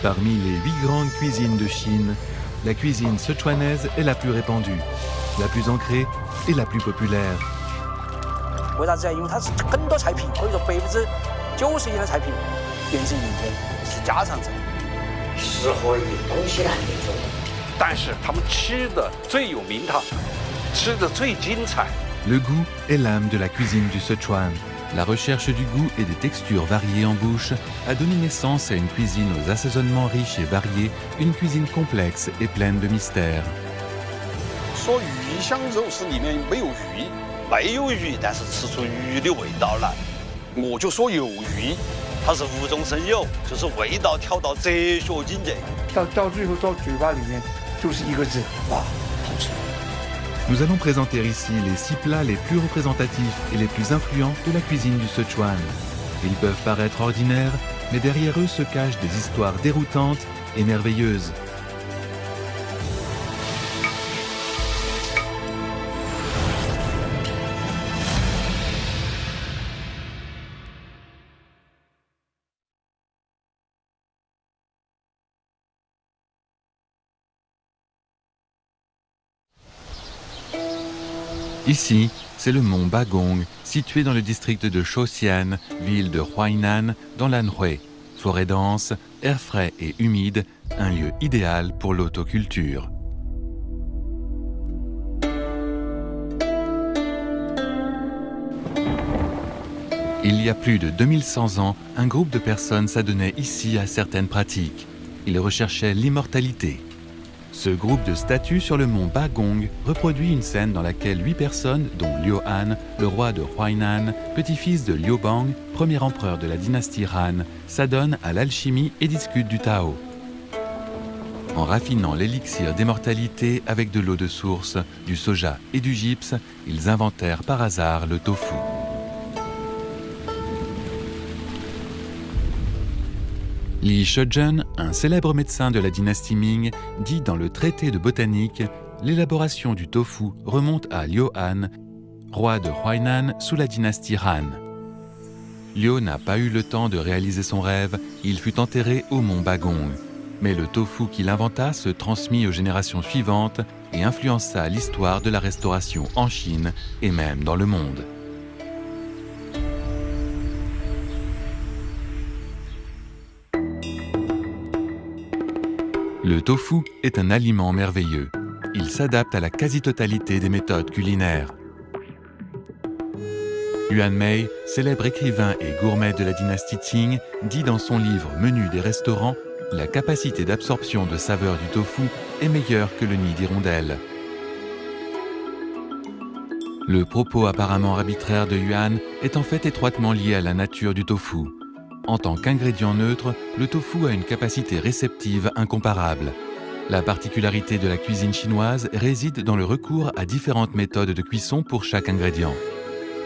Parmi les 8 grandes cuisines de Chine, la cuisine sichuanaise est la plus répandue, la plus ancrée et la plus populaire. 为啥子啊？因为它是很多菜品，可以说90%的菜品源自于民间，是家常菜。适合于东西南那种。但是他们吃的最有名堂，吃的最精彩。Le goût est l'âme de la cuisine du Sichuan. La recherche du goût et des textures variées en bouche a donné naissance à une cuisine aux assaisonnements riches et variés, une cuisine complexe et pleine de mystères. 说鱼香肉丝里面没有鱼，没有鱼，但是吃出鱼的味道来。我就说有鱼，它是无中生有，就是味道调到哲学境界。到最后到嘴巴里面就是一个字，哇，好吃。 Nous allons présenter ici les 6 plats les plus représentatifs et les plus influents de la cuisine du Sichuan. Ils peuvent paraître ordinaires, mais derrière eux se cachent des histoires déroutantes et merveilleuses. Ici, c'est le mont Bagong, situé dans le district de Shaoxian, ville de Huainan, dans l'Anhui. Forêt dense, air frais et humide, un lieu idéal pour l'autoculture. Il y a plus de 2100 ans, un groupe de personnes s'adonnait ici à certaines pratiques. Ils recherchaient l'immortalité. Ce groupe de statues sur le mont Bagong reproduit une scène dans laquelle 8 personnes, dont Liu Han, le roi de Huainan, petit-fils de Liu Bang, premier empereur de la dynastie Han, s'adonnent à l'alchimie et discutent du Tao. En raffinant l'élixir d'immortalité avec de l'eau de source, du soja et du gypse, ils inventèrent par hasard le tofu. Li Shezhen, un célèbre médecin de la dynastie Ming, dit dans le traité de botanique « L'élaboration du tofu remonte à Liu Han, roi de Huainan sous la dynastie Han. » Liu n'a pas eu le temps de réaliser son rêve, il fut enterré au mont Bagong. Mais le tofu qu'il inventa se transmit aux générations suivantes et influença l'histoire de la restauration en Chine et même dans le monde. Le tofu est un aliment merveilleux. Il s'adapte à la quasi-totalité des méthodes culinaires. Yuan Mei, célèbre écrivain et gourmet de la dynastie Qing, dit dans son livre Menu des restaurants, la capacité d'absorption de saveurs du tofu est meilleure que le nid d'hirondelle. Le propos apparemment arbitraire de Yuan est en fait étroitement lié à la nature du tofu. En tant qu'ingrédient neutre, le tofu a une capacité réceptive incomparable. La particularité de la cuisine chinoise réside dans le recours à différentes méthodes de cuisson pour chaque ingrédient.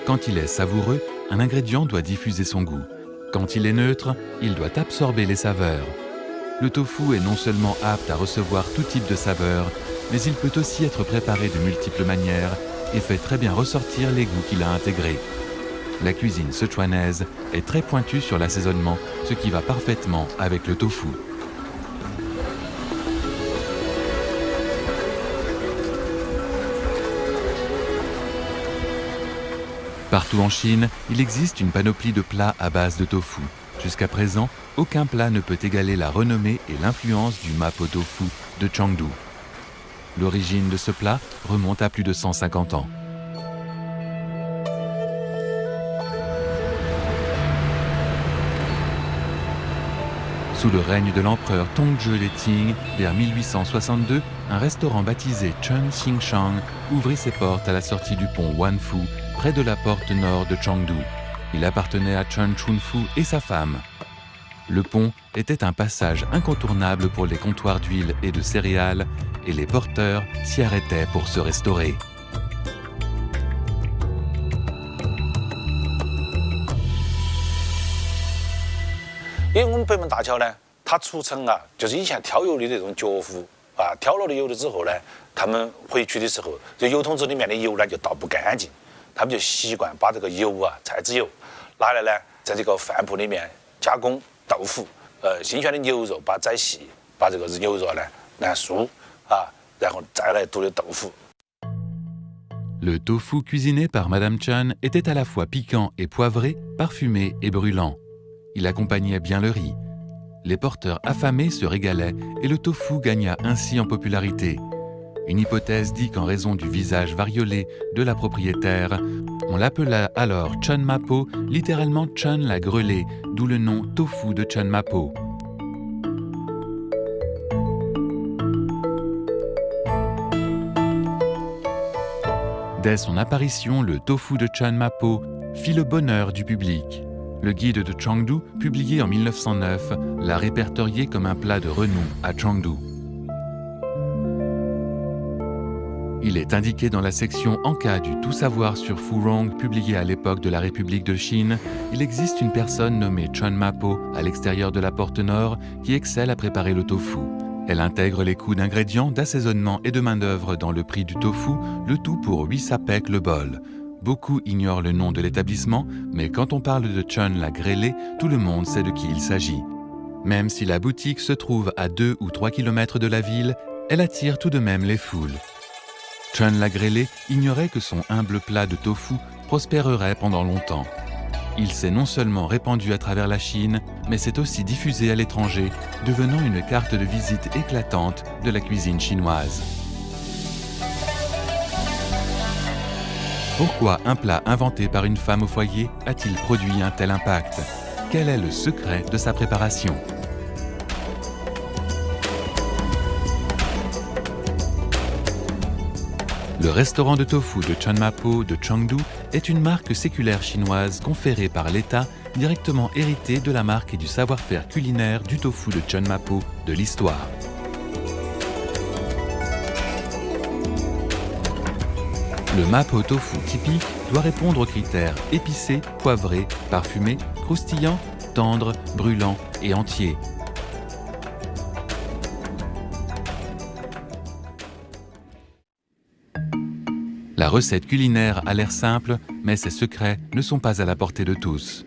Quand il est savoureux, un ingrédient doit diffuser son goût. Quand il est neutre, il doit absorber les saveurs. Le tofu est non seulement apte à recevoir tout type de saveurs, mais il peut aussi être préparé de multiples manières et fait très bien ressortir les goûts qu'il a intégrés. La cuisine sichuanaise est très pointue sur l'assaisonnement, ce qui va parfaitement avec le tofu. Partout en Chine, il existe une panoplie de plats à base de tofu. Jusqu'à présent, aucun plat ne peut égaler la renommée et l'influence du mapo tofu de Chengdu. L'origine de ce plat remonte à plus de 150 ans. Sous le règne de l'empereur Tongzhi de Qing, vers 1862, un restaurant baptisé Chen Xingshang ouvrit ses portes à la sortie du pont Wanfu, près de la porte nord de Chengdu. Il appartenait à Chen Chunfu et sa femme. Le pont était un passage incontournable pour les comptoirs d'huile et de céréales, et les porteurs s'y arrêtaient pour se restaurer. 因为我们北门大桥呢，它出城啊，就是以前挑油的那种脚夫啊，挑了的油了之后呢，他们回去的时候，这油桶子里面的油呢就倒不干净，他们就习惯把这个油啊，菜籽油拿来呢，在这个饭铺里面加工豆腐，新鲜的牛肉，把宰细，把这个牛肉呢来酥啊，然后再来剁的豆腐。 Le tofu cuisiné par Madame Chun était à la fois piquant et poivré, parfumé et brûlant. Il accompagnait bien le riz. Les porteurs affamés se régalaient et le tofu gagna ainsi en popularité. Une hypothèse dit qu'en raison du visage variolé de la propriétaire, on l'appela alors Chun Mapo, littéralement Chun la grelée, d'où le nom tofu de Chun Mapo. Dès son apparition, le tofu de Chun Mapo fit le bonheur du public. Le guide de Chengdu, publié en 1909, l'a répertorié comme un plat de renom à Chengdu. Il est indiqué dans la section En cas du tout savoir sur Furong, publié à l'époque de la République de Chine, il existe une personne nommée Chun Mapo à l'extérieur de la porte nord qui excelle à préparer le tofu. Elle intègre les coûts d'ingrédients, d'assaisonnement et de main-d'œuvre dans le prix du tofu, le tout pour 8 sapèques le bol. Beaucoup ignorent le nom de l'établissement, mais quand on parle de Chun la grêlée, tout le monde sait de qui il s'agit. Même si la boutique se trouve à 2 ou 3 km de la ville, elle attire tout de même les foules. Chun la grêlée ignorait que son humble plat de tofu prospérerait pendant longtemps. Il s'est non seulement répandu à travers la Chine, mais s'est aussi diffusé à l'étranger, devenant une carte de visite éclatante de la cuisine chinoise. Pourquoi un plat inventé par une femme au foyer a-t-il produit un tel impact? Quel est le secret de sa préparation? Le restaurant de tofu de Chun Mapo de Chengdu est une marque séculaire chinoise conférée par l'État, directement héritée de la marque et du savoir-faire culinaire du tofu de Chun Mapo de l'histoire. Le Mapo tofu typique doit répondre aux critères épicé, poivré, parfumé, croustillant, tendre, brûlant et entier. La recette culinaire a l'air simple, mais ses secrets ne sont pas à la portée de tous.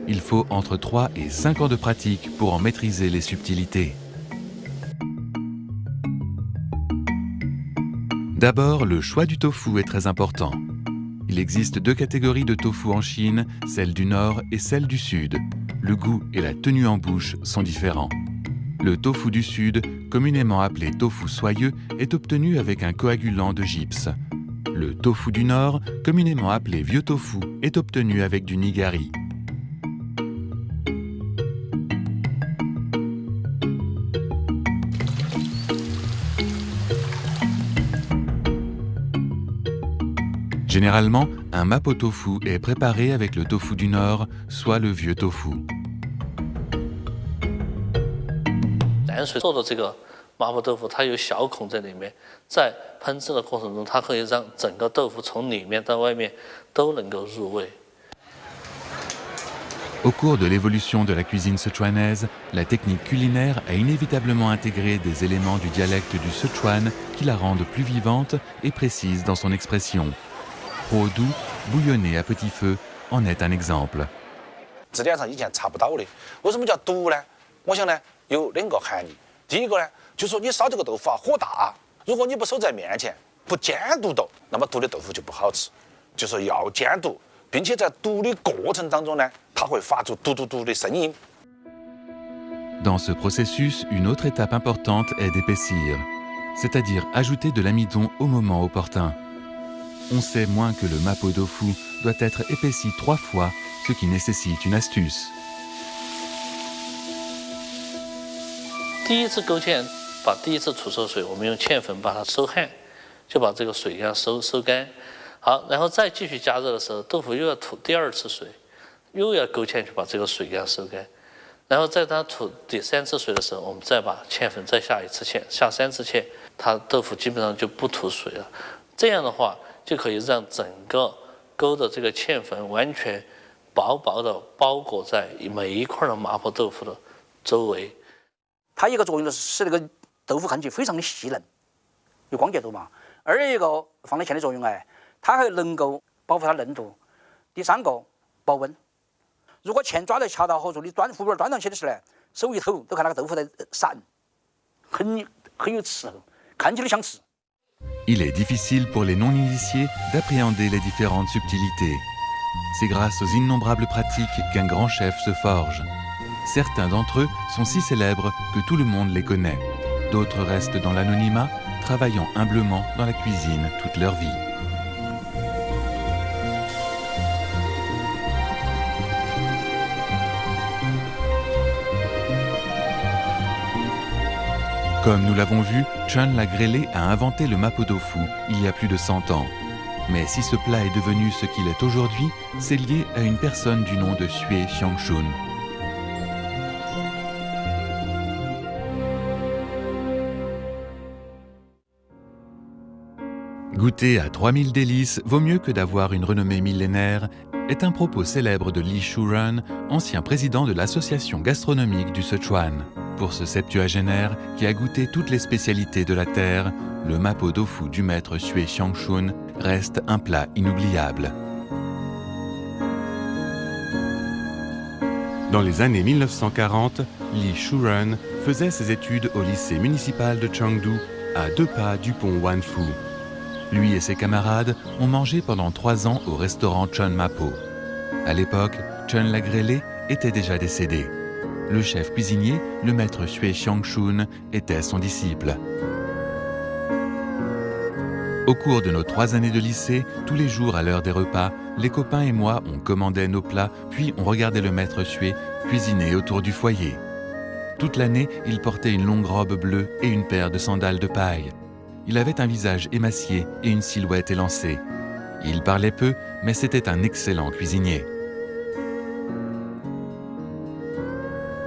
Il faut entre 3 et 5 ans de pratique pour en maîtriser les subtilités. D'abord, le choix du tofu est très important. Il existe 2 catégories de tofu en Chine, celle du Nord et celle du Sud. Le goût et la tenue en bouche sont différents. Le tofu du Sud, communément appelé tofu soyeux, est obtenu avec un coagulant de gypse. Le tofu du Nord, communément appelé vieux tofu, est obtenu avec du nigari. Généralement, un mapo tofu est préparé avec le tofu du Nord, soit le vieux tofu. 淡水做的这个麻婆豆腐，它有小孔在里面，在烹制的过程中，它可以让整个豆腐从里面到外面都能够入味。 Au cours de l'évolution de la cuisine sichuanaise, la technique culinaire a inévitablement intégré des éléments du dialecte du Sichuan qui la rendent plus vivante et précise dans son expression. Pro doux, bouillonné à petit feu, en est un exemple. 字典上以前查不到的，为什么叫毒呢？我想呢有2个含义。第一个呢，就说你烧这个豆腐啊，火大，如果你不守在面前，不煎毒豆，那么毒的豆腐就不好吃。就说要煎毒。 并且在读的过程当中呢，它会发出嘟嘟嘟的声音。 Dans ce processus, une autre étape importante est d'épaissir, c'est-à-dire ajouter de l'amidon au moment opportun. On sait moins que le mapo tofu doit être épaissi 3 fois, ce qui nécessite une astuce. 第一次勾芡，把第一次出收水，我们用芡粉把它收汗，就把这个水给收干。 好，然后再继续加热的时候，豆腐又要吐第2次水，又要勾芡去把这个水给它收干，然后在它吐第3次水的时候，我们再把芡粉再下1次芡，下3次芡，它豆腐基本上就不吐水了。这样的话，就可以让整个勾的这个芡粉完全薄薄的包裹在每一块的麻婆豆腐的周围。它一个作用就是使那个豆腐看起来非常的细嫩，有光洁度嘛。2一个放在芡的作用哎。 它还能够保护它嫩度。第3个保温，如果芡抓得恰到好处，你端壶边端上去的时候呢，手一抖都看那个豆腐在闪，很有吃头，看起来像吃。 Il est difficile pour les non-initiés d'appréhender les différentes subtilités. C'est grâce aux innombrables pratiques qu'un grand chef se forge. Certains d'entre eux sont si célèbres que tout le monde les connaît. D'autres restent dans l'anonymat, travaillant humblement dans la cuisine toute leur vie. Comme nous l'avons vu, Chun la Grêlé a inventé le mapo tofu il y a plus de 100 ans. Mais si ce plat est devenu ce qu'il est aujourd'hui, c'est lié à une personne du nom de Xue Xiangshun. Goûter à 3000 délices vaut mieux que d'avoir une renommée millénaire est un propos célèbre de Li Shurun, ancien président de l'association gastronomique du Sichuan. Pour ce septuagénaire qui a goûté toutes les spécialités de la terre, le mapo tofu du maître Xue Xiangshun reste un plat inoubliable. Dans les années 1940, Li Shurun faisait ses études au lycée municipal de Chengdu, à 2 pas du pont Wanfu. Lui et ses camarades ont mangé pendant 3 ans au restaurant Chun Mapo. À l'époque, Chun la Grêlé était déjà décédé. Le chef cuisinier, le maître Xue Xiangshun, était son disciple. Au cours de nos 3 années de lycée, tous les jours à l'heure des repas, les copains et moi, on commandait nos plats, puis on regardait le maître Xue cuisiner autour du foyer. Toute l'année, il portait une longue robe bleue et une paire de sandales de paille. Il avait un visage émacié et une silhouette élancée. Il parlait peu, mais c'était un excellent cuisinier.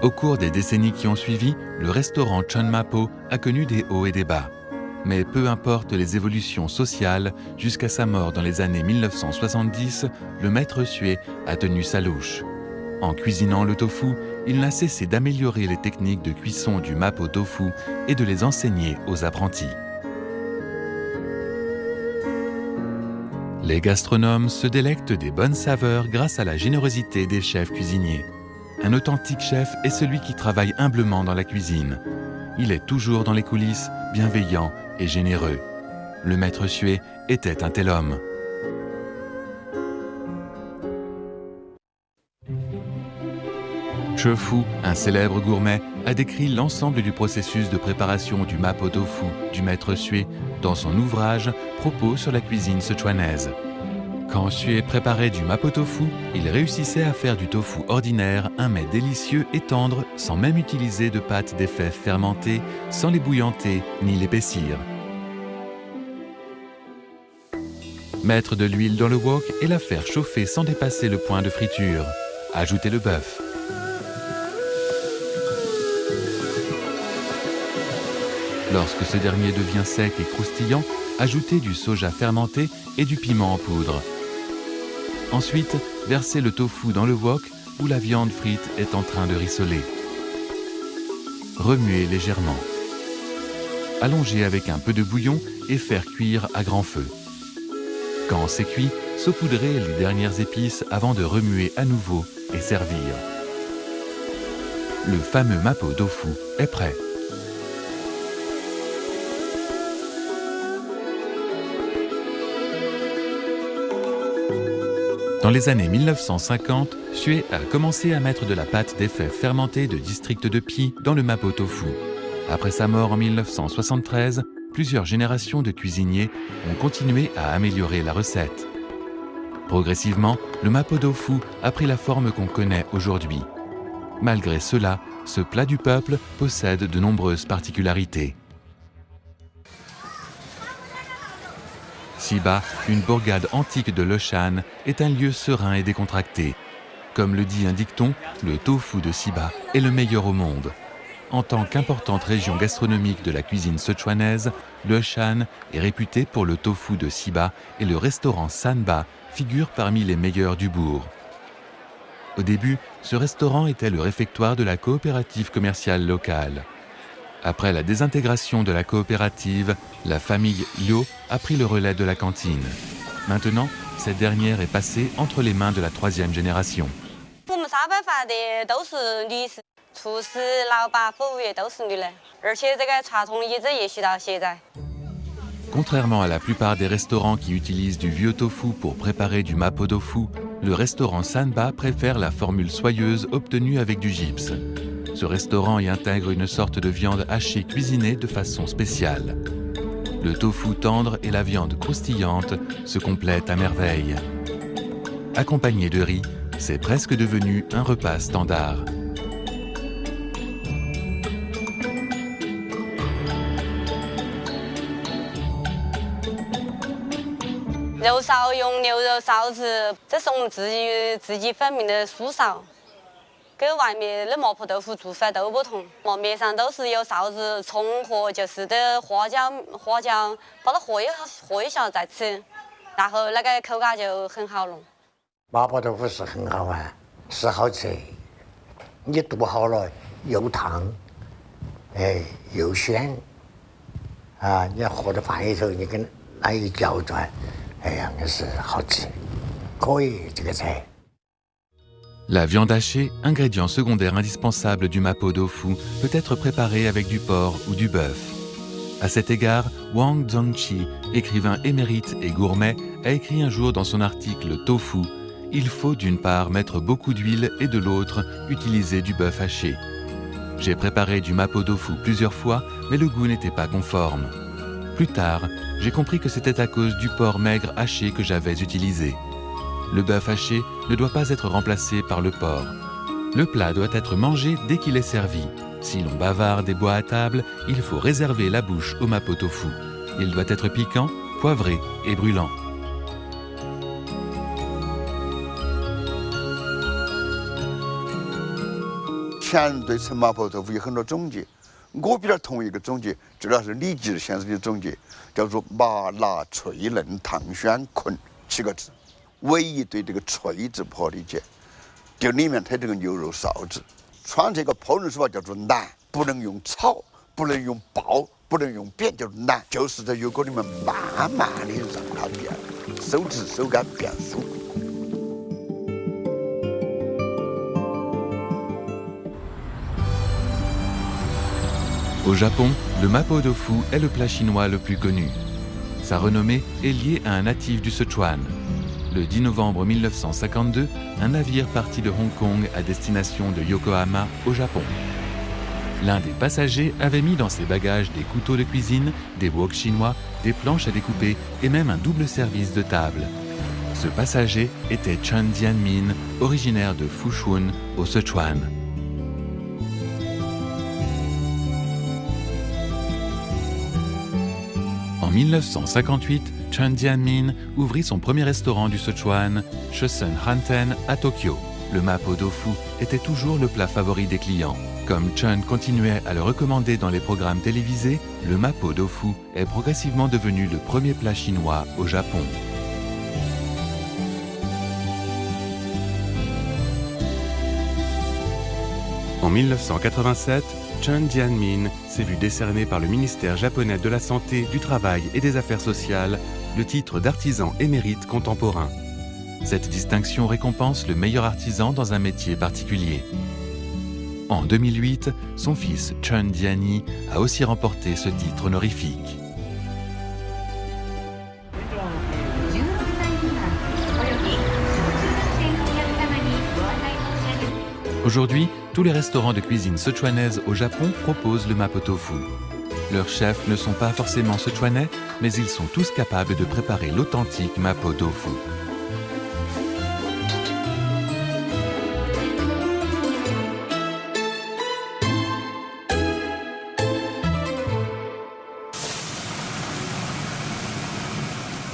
Au cours des décennies qui ont suivi, le restaurant Chun Mapo a connu des hauts et des bas. Mais peu importe les évolutions sociales, jusqu'à sa mort dans les années 1970, le maître Xue a tenu sa louche. En cuisinant le tofu, il n'a cessé d'améliorer les techniques de cuisson du mapo tofu et de les enseigner aux apprentis. Les gastronomes se délectent des bonnes saveurs grâce à la générosité des chefs cuisiniers. Un authentique chef est celui qui travaille humblement dans la cuisine. Il est toujours dans les coulisses, bienveillant et généreux. Le maître Xue était un tel homme. Che Fu, un célèbre gourmet, a décrit l'ensemble du processus de préparation du mapo tofu du maître Xue dans son ouvrage Propos sur la cuisine sichuanaise. Quand Xue préparait du mapo tofu, il réussissait à faire du tofu ordinaire un mets délicieux et tendre sans même utiliser de pâte d'effets fermentées, sans les bouillanter ni l'épaissir. Mettre de l'huile dans le wok et la faire chauffer sans dépasser le point de friture. Ajouter le bœuf. Lorsque ce dernier devient sec et croustillant, ajoutez du soja fermenté et du piment en poudre. Ensuite, versez le tofu dans le wok où la viande frite est en train de rissoler. Remuez légèrement. Allongez avec un peu de bouillon et faire cuire à grand feu. Quand c'est cuit, saupoudrez les dernières épices avant de remuer à nouveau et servir. Le fameux mapo tofu est prêt. Dans les années 1950, Xue a commencé à mettre de la pâte d'effets fermentée de district de Pi dans le mapo tofu. Après sa mort en 1973, plusieurs générations de cuisiniers ont continué à améliorer la recette. Progressivement, le mapo tofu a pris la forme qu'on connaît aujourd'hui. Malgré cela, ce plat du peuple possède de nombreuses particularités. Xiba, une bourgade antique de l'Eshan, est un lieu serein et décontracté. Comme le dit un dicton, le tofu de Xiba est le meilleur au monde. En tant qu'importante région gastronomique de la cuisine sichuanaise, l'Eshan est réputé pour le tofu de Xiba et le restaurant Sanba figure parmi les meilleurs du bourg. Au début, ce restaurant était le réfectoire de la coopérative commerciale locale. Après la désintégration de la coopérative, la famille Liu a pris le relais de la cantine. Maintenant, cette dernière est passée entre les mains de la 3e génération. 厨师、老板、服务员都是女的，而且这个传统一直延续到现在。 Contrairement à la plupart des restaurants qui utilisent du vieux tofu pour préparer du mapo tofu, le restaurant Sanba préfère la formule soyeuse obtenue avec du gypse. Ce restaurant y intègre une sorte de viande hachée cuisinée de façon spéciale. Le tofu tendre et la viande croustillante se complètent à merveille. Accompagné de riz, c'est presque devenu un repas standard. « 肉臊用牛肉臊子，这是我们自己发明的素臊，跟外面的麻婆豆腐做法都不同。馍面上都是有臊子、葱和就是的花椒，把它和一下再吃，然后那个口感就很好了。麻婆豆腐是很好玩，是好吃。你剁好了又烫，又鲜，啊，你和到饭里头，你跟那一搅转。 哎呀，那是好吃，可以这个菜。 La viande hachée, ingrédient secondaire indispensable du mapo tofu, peut être préparée avec du porc ou du bœuf. À cet égard, Wang Zhongqi, écrivain émérite et gourmet, a écrit un jour dans son article Tofu: il faut d'une part mettre beaucoup d'huile et de l'autre utiliser du bœuf haché. J'ai préparé du mapo tofu plusieurs fois, mais le goût n'était pas conforme. Plus tard, j'ai compris que c'était à cause du porc maigre haché que j'avais utilisé. Le bœuf haché ne doit pas être remplacé par le porc. Le plat doit être mangé dès qu'il est servi. Si l'on bavarde et boit à table, il faut réserver la bouche au mapo tofu. Il doit être piquant, poivré et brûlant. « 我比较同意一个总结，这个是李吉先生的总结，叫做“麻辣脆嫩汤鲜捆”7个字。唯一对这个“脆”字不好理解，就里面它这个牛肉臊子，川这个烹饪手法叫做南，不能用炒，不能用爆，不能用煸，叫做南，就是在油锅里面慢慢的让它变，手质手感变酥。 Au Japon, le mapo tofu est le plat chinois le plus connu. Sa renommée est liée à un natif du Sichuan. Le 10 novembre 1952, un navire parti de Hong Kong à destination de Yokohama, au Japon. L'un des passagers avait mis dans ses bagages des couteaux de cuisine, des woks chinois, des planches à découper et même un double service de table. Ce passager était Chen Jianmin, originaire de Fushun, au Sichuan. En 1958, Chen Jianmin ouvrit son premier restaurant du Sichuan, Shosen Hanten, à Tokyo. Le mapo tofu était toujours le plat favori des clients. Comme Chen continuait à le recommander dans les programmes télévisés, le mapo tofu est progressivement devenu le premier plat chinois au Japon. En 1987, Chen Jianmin s'est vu décerner par le ministère japonais de la Santé, du Travail et des Affaires sociales le titre d'artisan émérite contemporain. Cette distinction récompense le meilleur artisan dans un métier particulier. En 2008, son fils Chen Jiani a aussi remporté ce titre honorifique. Aujourd'hui, tous les restaurants de cuisine sichuanaise au Japon proposent le mapo tofu. Leurs chefs ne sont pas forcément sichuanais, mais ils sont tous capables de préparer l'authentique mapo tofu.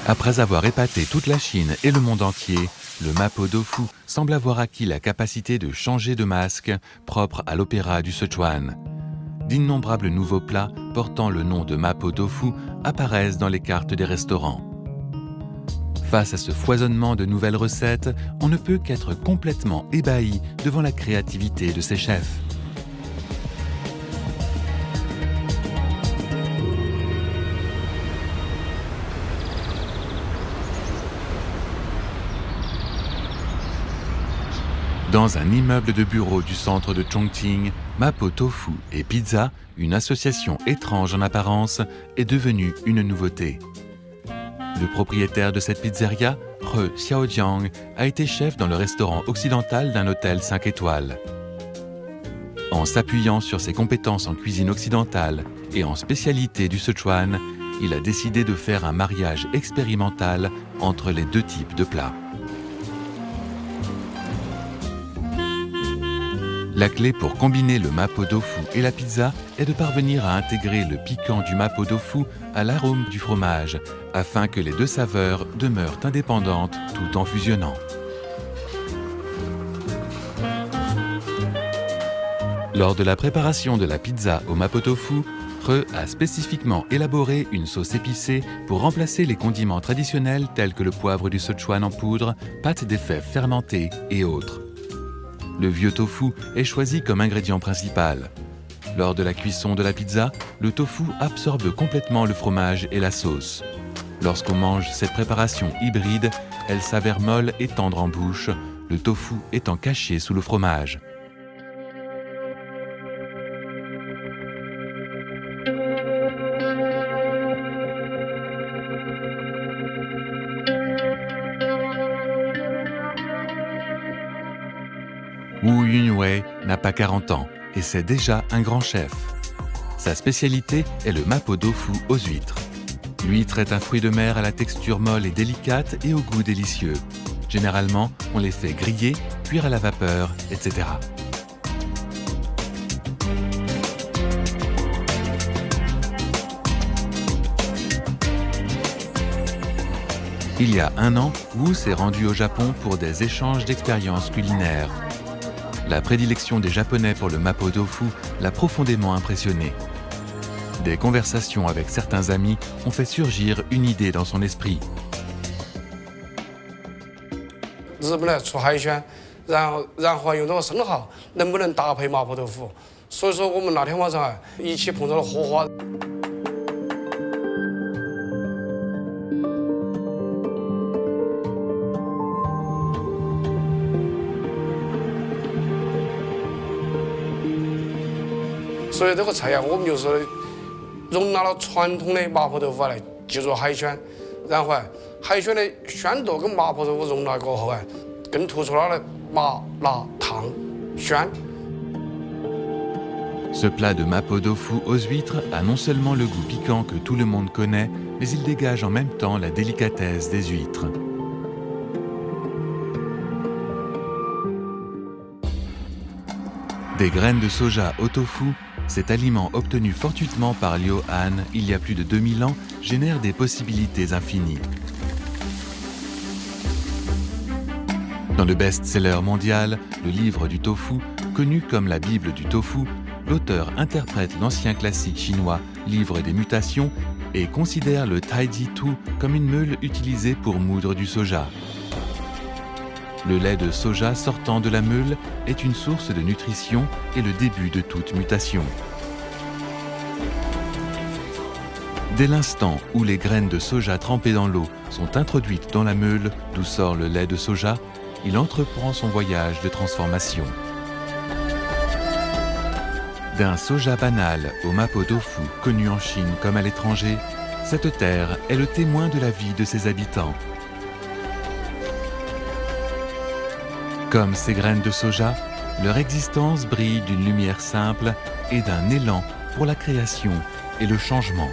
Après avoir épaté toute la Chine et le monde entier, le mapo tofu semble avoir acquis la capacité de changer de masque, propre à l'opéra du Sichuan. D'innombrables nouveaux plats portant le nom de mapo tofu apparaissent dans les cartes des restaurants. Face à ce foisonnement de nouvelles recettes, on ne peut qu'être complètement ébahi devant la créativité de ces chefs. Dans un immeuble de bureaux du centre de Chongqing, Mapo Tofu et Pizza, une association étrange en apparence, est devenue une nouveauté. Le propriétaire de cette pizzeria, He Xiaojiang, a été chef dans le restaurant occidental d'un hôtel 5 étoiles. En s'appuyant sur ses compétences en cuisine occidentale et en spécialité du Sichuan, il a décidé de faire un mariage expérimental entre les deux types de plats. La clé pour combiner le mapo tofu et la pizza est de parvenir à intégrer le piquant du mapo tofu à l'arôme du fromage, afin que les deux saveurs demeurent indépendantes tout en fusionnant. Lors de la préparation de la pizza au mapo tofu, He a spécifiquement élaboré une sauce épicée pour remplacer les condiments traditionnels tels que le poivre du Sichuan en poudre, pâte des fèves fermentées et autres. Le vieux tofu est choisi comme ingrédient principal. Lors de la cuisson de la pizza, le tofu absorbe complètement le fromage et la sauce. Lorsqu'on mange cette préparation hybride, elle s'avère molle et tendre en bouche, le tofu étant caché sous le fromage. Wu Yunwei n'a pas 40 ans et c'est déjà un grand chef. Sa spécialité est le mapo tofu aux huîtres. L'huître est un fruit de mer à la texture molle et délicate et au goût délicieux. Généralement, on les fait griller, cuire à la vapeur, etc. Il y a un an, Wu s'est rendu au Japon pour des échanges d'expériences culinaires. La prédilection des Japonais pour le mapo tofu l'a profondément impressionné. Des conversations avec certains amis ont fait surgir une idée dans son esprit. 日本来出海鲜，然后用那个生蚝，能不能搭配麻婆豆腐？所以说我们那天晚上一起碰到了火花。 所以这个菜呀，我们就是容纳了传统的麻婆豆腐来制作海鲜，然后海鲜的鲜度跟麻婆豆腐融纳过后更突出了麻辣烫鲜。 Ce plat de mapo tofu aux huîtres a non seulement le goût piquant que tout le monde connaît, mais il dégage en même temps la délicatesse des huîtres. Des graines de soja au tofu, cet aliment obtenu fortuitement par Liu Han il y a plus de 2000 ans génère des possibilités infinies. Dans le best-seller mondial, le livre du tofu, connu comme la Bible du tofu, l'auteur interprète l'ancien classique chinois, livre des mutations, et considère le Taiji Tu comme une meule utilisée pour moudre du soja. Le lait de soja sortant de la meule est une source de nutrition et le début de toute mutation. Dès l'instant où les graines de soja trempées dans l'eau sont introduites dans la meule d'où sort le lait de soja, il entreprend son voyage de transformation. D'un soja banal au mapo tofu connu en Chine comme à l'étranger, cette terre est le témoin de la vie de ses habitants. Comme ces graines de soja, leur existence brille d'une lumière simple et d'un élan pour la création et le changement.